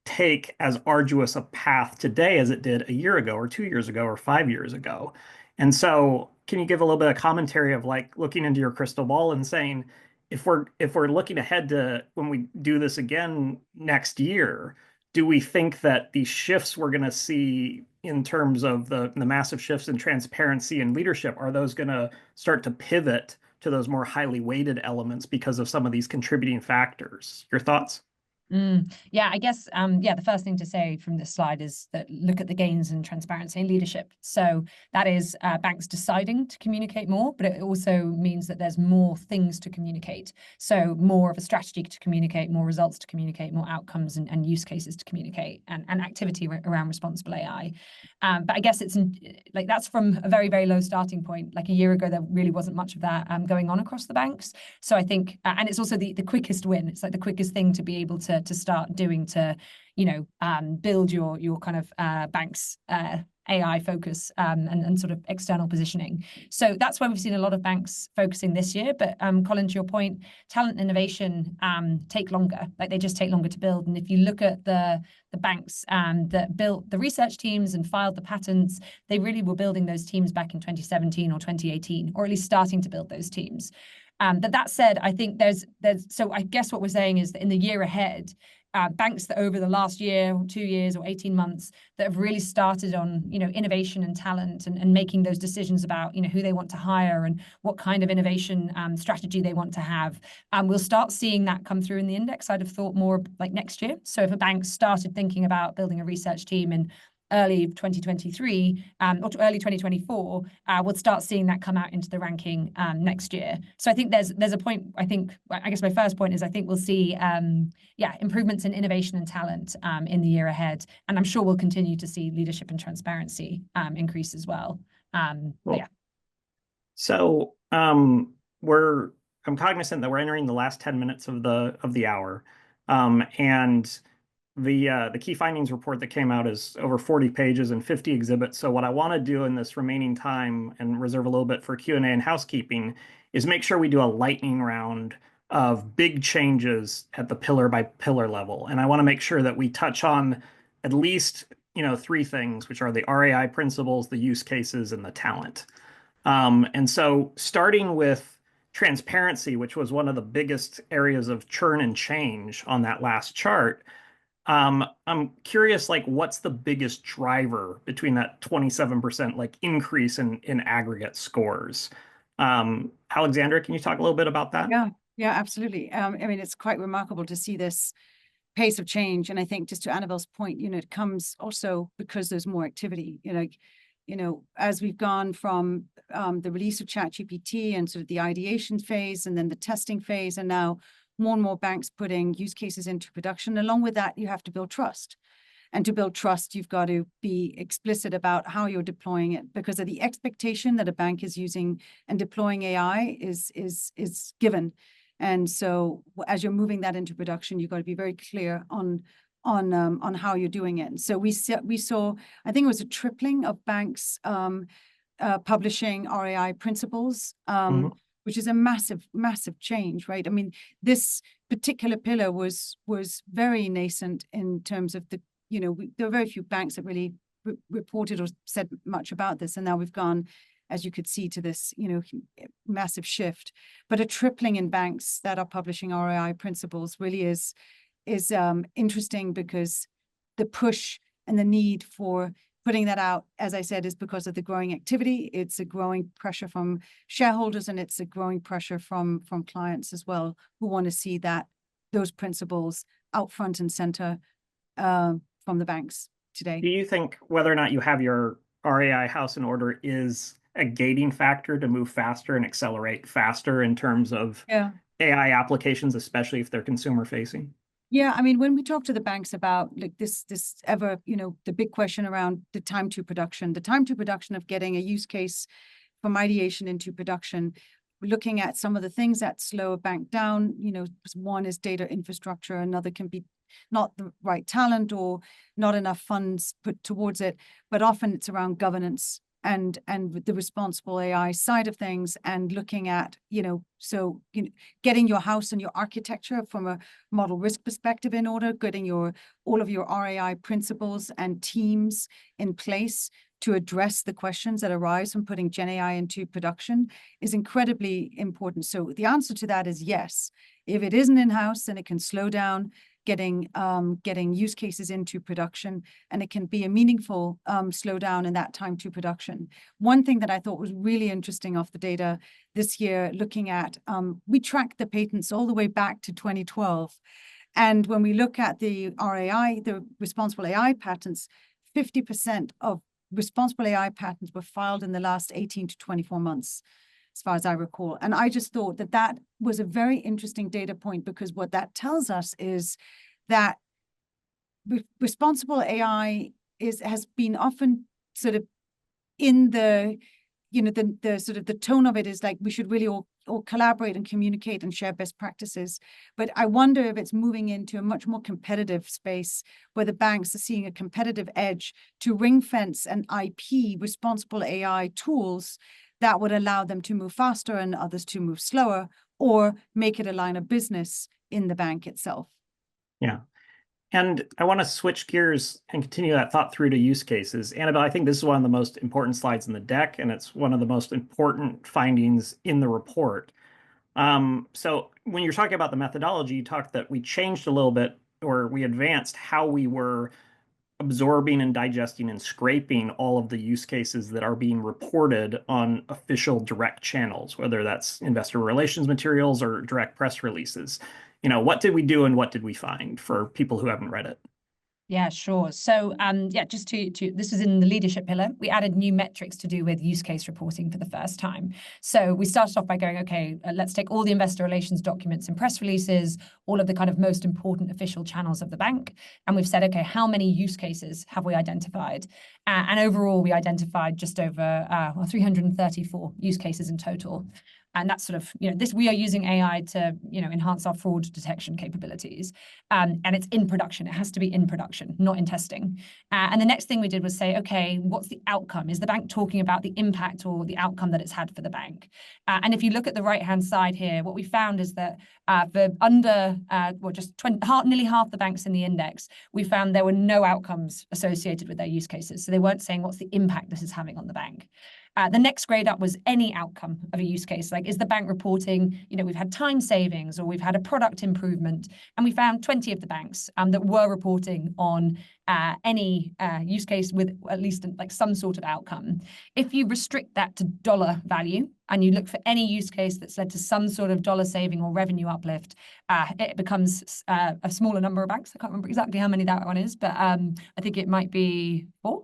[SPEAKER 2] take as arduous a path today as it did a year ago or 2 years ago or 5 years ago. And so can you give a little bit of commentary of like looking into your crystal ball and saying, if we're looking ahead to when we do this again next year, do we think that the shifts we're going to see in terms of the massive shifts in transparency and leadership, are those going to start to pivot to those more highly weighted elements because of some of these contributing factors? Your thoughts?
[SPEAKER 3] Yeah, I guess, the first thing to say from this slide is that look at the gains in transparency and leadership. So that is banks deciding to communicate more, but it also means that there's more things to communicate. So more of a strategy to communicate, more results to communicate, more outcomes and use cases to communicate, and activity around responsible AI. But I guess it's like that's from a very, very low starting point. Like a year ago, there really wasn't much of that going on across the banks. So I think, and it's also the quickest win. It's like the quickest thing to be able to start doing to, build your kind of bank's AI focus and sort of external positioning. So that's why we've seen a lot of banks focusing this year. But Colin, to your point, talent and innovation take longer. Like they just take longer to build. And if you look at the banks that built the research teams and filed the patents, they really were building those teams back in 2017 or 2018, or at least starting to build those teams. But that said, I think there's so I guess what we're saying is that in the year ahead, banks that over the last year or 2 years or 18 months that have really started on innovation and talent and making those decisions about who they want to hire and what kind of innovation strategy they want to have, we'll start seeing that come through in the index. I'd have thought more like next year. So if a bank started thinking about building a research team in early 2023 or early 2024, we'll start seeing that come out into the ranking next year. So I think there's a point. I guess my first point is I think we'll see improvements in innovation and talent in the year ahead, and I'm sure we'll continue to see leadership and transparency increase as well.
[SPEAKER 2] Cool.
[SPEAKER 3] Yeah.
[SPEAKER 2] So I'm cognizant that we're entering the last 10 minutes of the hour, and the key findings report that came out is over 40 pages and 50 exhibits. So what I want to do in this remaining time and reserve a little bit for Q&A and housekeeping is make sure we do a lightning round of big changes at the pillar by pillar level. And I want to make sure that we touch on at least, 3 things, which are the RAI principles, the use cases, and the talent. And so starting with transparency, which was one of the biggest areas of churn and change on that last chart, I'm curious, what's the biggest driver between that 27% increase in aggregate scores? Alexandra, can you talk a little bit about that?
[SPEAKER 1] Yeah, absolutely. It's quite remarkable to see this pace of change. And I think just to Annabelle's point, it comes also because there's more activity. As we've gone from the release of ChatGPT and sort of the ideation phase and then the testing phase, and now more and more banks putting use cases into production. Along with that, you have to build trust. And to build trust, you've got to be explicit about how you're deploying it, because of the expectation that a bank is using and deploying AI is given. And so as you're moving that into production, you've got to be very clear on how you're doing it. And so we saw, I think it was a tripling of banks publishing RAI principles, which is a massive, massive change, right? This particular pillar was very nascent in terms of there were very few banks that really reported or said much about this. And now we've gone as you could see, to this, massive shift. But a tripling in banks that are publishing RAI principles really is interesting, because the push and the need for putting that out, as I said, is because of the growing activity. It's a growing pressure from shareholders, and it's a growing pressure from clients as well, who want to see those principles out front and center from the banks today.
[SPEAKER 2] Do you think whether or not you have your RAI house in order is a gating factor to move faster and accelerate faster in terms of AI applications, especially if they're consumer facing?
[SPEAKER 1] Yeah, I mean, when we talk to the banks about like this the big question around the time to production of getting a use case from ideation into production, looking at some of the things that slow a bank down, one is data infrastructure, another can be not the right talent or not enough funds put towards it, but often it's around governance and with the responsible AI side of things, and looking at, getting your house and your architecture from a model risk perspective in order, getting all of your RAI principles and teams in place to address the questions that arise from putting Gen AI into production is incredibly important. So the answer to that is yes. If it isn't in-house, then it can slow down getting use cases into production, and it can be a meaningful slowdown in that time to production. One thing that I thought was really interesting off the data this year, looking at, we tracked the patents all the way back to 2012. And when we look at the RAI, the responsible AI patents, 50% of responsible AI patents were filed in the last 18 to 24 months, as far as I recall. And I just thought that was a very interesting data point, because what that tells us is that responsible AI has been often sort of in the, the sort of the tone of it is like we should really all collaborate and communicate and share best practices. But I wonder if it's moving into a much more competitive space, where the banks are seeing a competitive edge to ring fence and IP responsible AI tools that would allow them to move faster and others to move slower, or make it a line of business in the bank itself.
[SPEAKER 2] Yeah. And I want to switch gears and continue that thought through to use cases. Annabelle, I think this is one of the most important slides in the deck, and it's one of the most important findings in the report. So when you're talking about the methodology, you talked that we changed a little bit, or we advanced how we were absorbing and digesting and scraping all of the use cases that are being reported on official direct channels, whether that's investor relations materials or direct press releases. What did we do and what did we find for people who haven't read it?
[SPEAKER 3] Yeah, sure. So, just to this was in the leadership pillar. We added new metrics to do with use case reporting for the first time. So we started off by going, okay, let's take all the investor relations documents and press releases, all of the kind of most important official channels of the bank. And we've said, okay, how many use cases have we identified? And overall, we identified just over 334 use cases in total. And that's sort of, we are using AI to, enhance our fraud detection capabilities. And it's in production. It has to be in production, not in testing. And the next thing we did was say, okay, what's the outcome? Is the bank talking about the impact or the outcome that it's had for the bank? And if you look at the right-hand side here, what we found is that for nearly half the banks in the index, we found there were no outcomes associated with their use cases. So they weren't saying what's the impact this is having on the bank. The next grade up was any outcome of a use case. Like, is the bank reporting, we've had time savings or we've had a product improvement? And we found 20 of the banks that were reporting on any use case with at least like some sort of outcome. If you restrict that to dollar value and you look for any use case that's led to some sort of dollar saving or revenue uplift, it becomes a smaller number of banks. I can't remember exactly how many that one is, but I think it might be 4.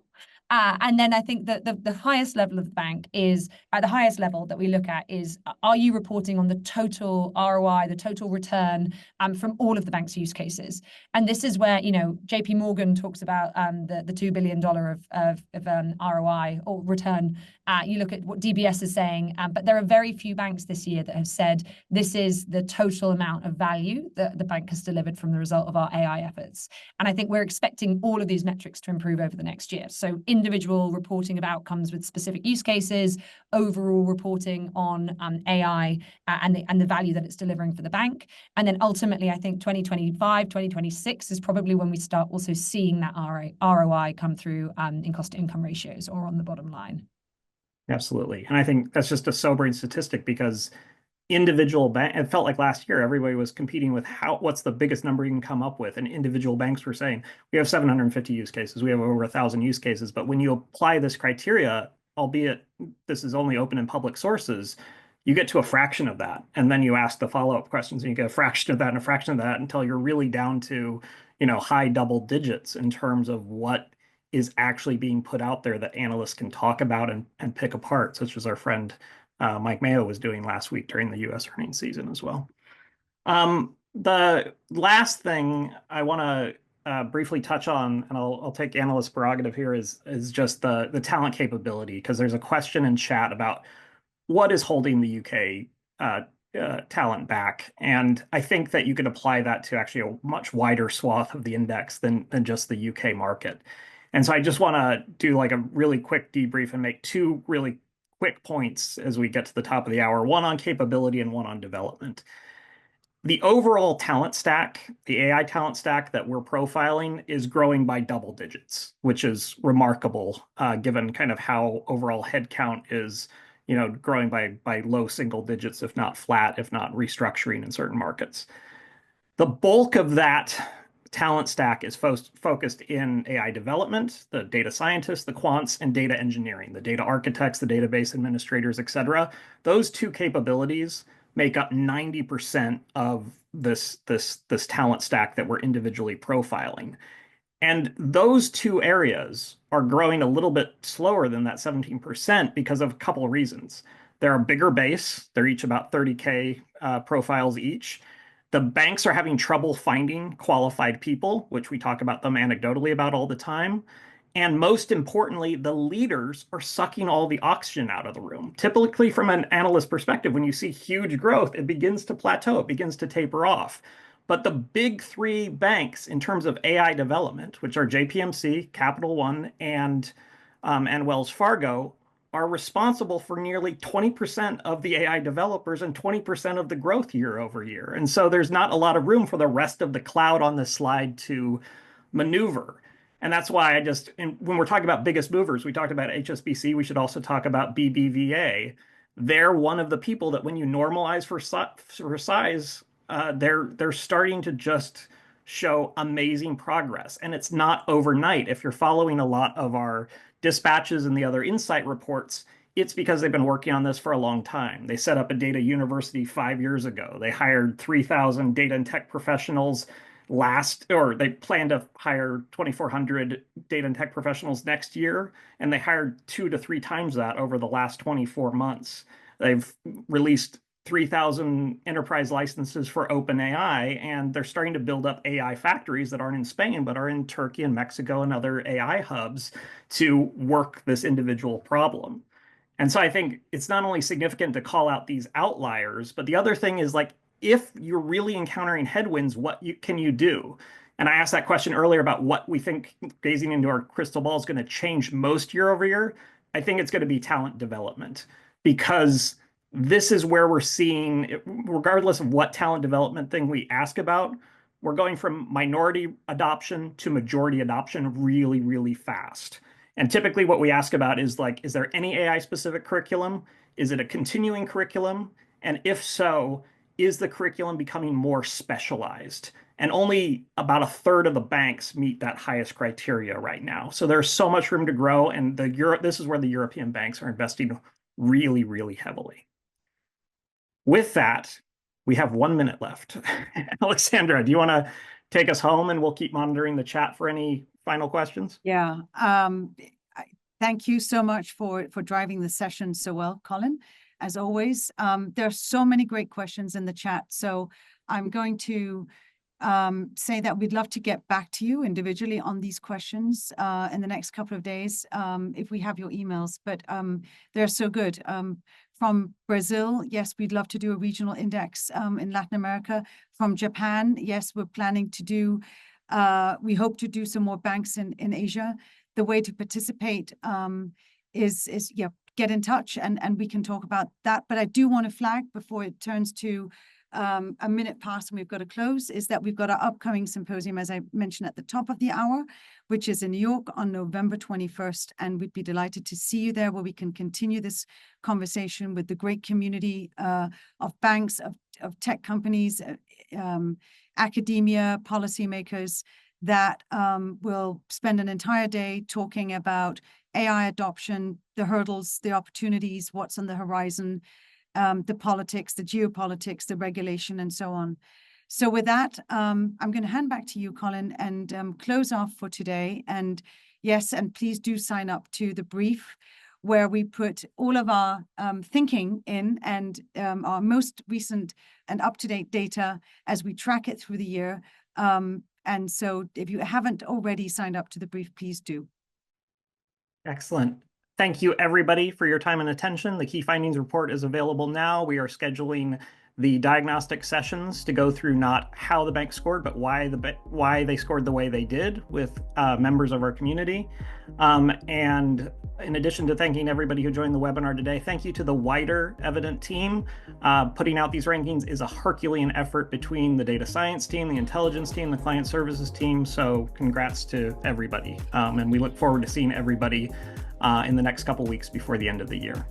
[SPEAKER 3] And then I think that the highest level of the bank is, at the highest level that we look at is, are you reporting on the total ROI, the total return from all of the bank's use cases? And this is where, JP Morgan talks about the $2 billion of ROI or return. You look at what DBS is saying, but there are very few banks this year that have said this is the total amount of value that the bank has delivered from the result of our AI efforts. And I think we're expecting all of these metrics to improve over the next year. So individual reporting of outcomes with specific use cases, overall reporting on AI and the value that it's delivering for the bank. And then ultimately, I think 2025, 2026 is probably when we start also seeing that ROI come through in cost to income ratios or on the bottom line.
[SPEAKER 2] Absolutely. And I think that's just a sobering statistic because individual bank, it felt like last year everybody was competing with what's the biggest number you can come up with, and individual banks were saying we have 750 use cases, we have over 1,000 use cases, but when you apply this criteria, albeit this is only open in public sources, you get to a fraction of that, and then you ask the follow-up questions and you get a fraction of that and a fraction of that until you're really down to, you know, high double digits in terms of what is actually being put out there that analysts can talk about and pick apart, such as our friend Mike Mayo was doing last week during the U.S. earnings season as well. The last thing I want to briefly touch on, and I'll take analyst prerogative here, is just the talent capability, because there's a question in chat about what is holding the UK talent back, and I think that you could apply that to actually a much wider swath of the index than just the UK market. And so I just want to do like a really quick debrief and make two really quick points as we get to the top of the hour, one on capability and one on development. The overall talent stack, the AI talent stack that we're profiling, is growing by double digits, which is remarkable given kind of how overall headcount is, you know, growing by low single digits, if not flat, if not restructuring in certain markets. The bulk of that talent stack is focused in AI development, the data scientists, the quants, and data engineering, the data architects, the database administrators, et cetera. Those two capabilities make up 90% of this talent stack that we're individually profiling. And those two areas are growing a little bit slower than that 17% because of a couple of reasons. They're a bigger base. They're each about 30K profiles each. The banks are having trouble finding qualified people, which we talk about them anecdotally about all the time. And most importantly, the leaders are sucking all the oxygen out of the room. Typically, from an analyst perspective, when you see huge growth, it begins to plateau, it begins to taper off. But the big three banks in terms of AI development, which are JPMC, Capital One, and Wells Fargo, are responsible for nearly 20% of the AI developers and 20% of the growth year over year. And so there's not a lot of room for the rest of the cloud on this slide to maneuver. And that's why when we're talking about biggest movers, we talked about HSBC, we should also talk about BBVA. They're one of the people that when you normalize for size, they're starting to just show amazing progress. And it's not overnight. If you're following a lot of our dispatches and the other insight reports, it's because they've been working on this for a long time. They set up a data university 5 years ago. They hired 3,000 data and tech professionals they plan to hire 2,400 data and tech professionals next year, and they hired 2 to 3 times that over the last 24 months. They've released 3,000 enterprise licenses for OpenAI, and they're starting to build up AI factories that aren't in Spain, but are in Turkey and Mexico and other AI hubs to work this individual problem. And so I think it's not only significant to call out these outliers, but the other thing is like, if you're really encountering headwinds, can you do? And I asked that question earlier about what we think, gazing into our crystal ball, is going to change most year over year. I think it's going to be talent development, because this is where we're seeing, regardless of what talent development thing we ask about, we're going from minority adoption to majority adoption really, really fast. And typically what we ask about is like, is there any AI specific curriculum? Is it a continuing curriculum? And if so, is the curriculum becoming more specialized? And only about a third of the banks meet that highest criteria right now. So there's so much room to grow. And this is where the European banks are investing really, really heavily. With that, we have 1 minute left. Alexandra, do you want to take us home, and we'll keep monitoring the chat for any final questions?
[SPEAKER 1] Yeah. Thank you so much for driving the session so well, Colin. As always, there are so many great questions in the chat. So I'm going to say that we'd love to get back to you individually on these questions in the next couple of days if we have your emails. But they're so good. From Brazil, yes, we'd love to do a regional index in Latin America. From Japan, yes, we're planning to do, we hope to do some more banks in Asia. The way to participate is get in touch and we can talk about that. But I do want to flag before it turns to a minute past and we've got to close, is that we've got our upcoming symposium, as I mentioned at the top of the hour, which is in New York on November 21st. And we'd be delighted to see you there, where we can continue this conversation with the great community of banks, of tech companies, academia, policymakers, that will spend an entire day talking about AI adoption, the hurdles, the opportunities, what's on the horizon, the politics, the geopolitics, the regulation, and so on. So with that, I'm going to hand back to you, Colin, and close off for today. And yes, and please do sign up to the brief, where we put all of our thinking in, and our most recent and up-to-date data as we track it through the year. And so if you haven't already signed up to the brief, please do.
[SPEAKER 2] Excellent. Thank you, everybody, for your time and attention. The key findings report is available now. We are scheduling the diagnostic sessions to go through not how the bank scored, but why they scored the way they did with members of our community. And in addition to thanking everybody who joined the webinar today, thank you to the wider Evident team. Putting out these rankings is a Herculean effort between the data science team, the intelligence team, the client services team. So congrats to everybody. And we look forward to seeing everybody in the next couple weeks before the end of the year.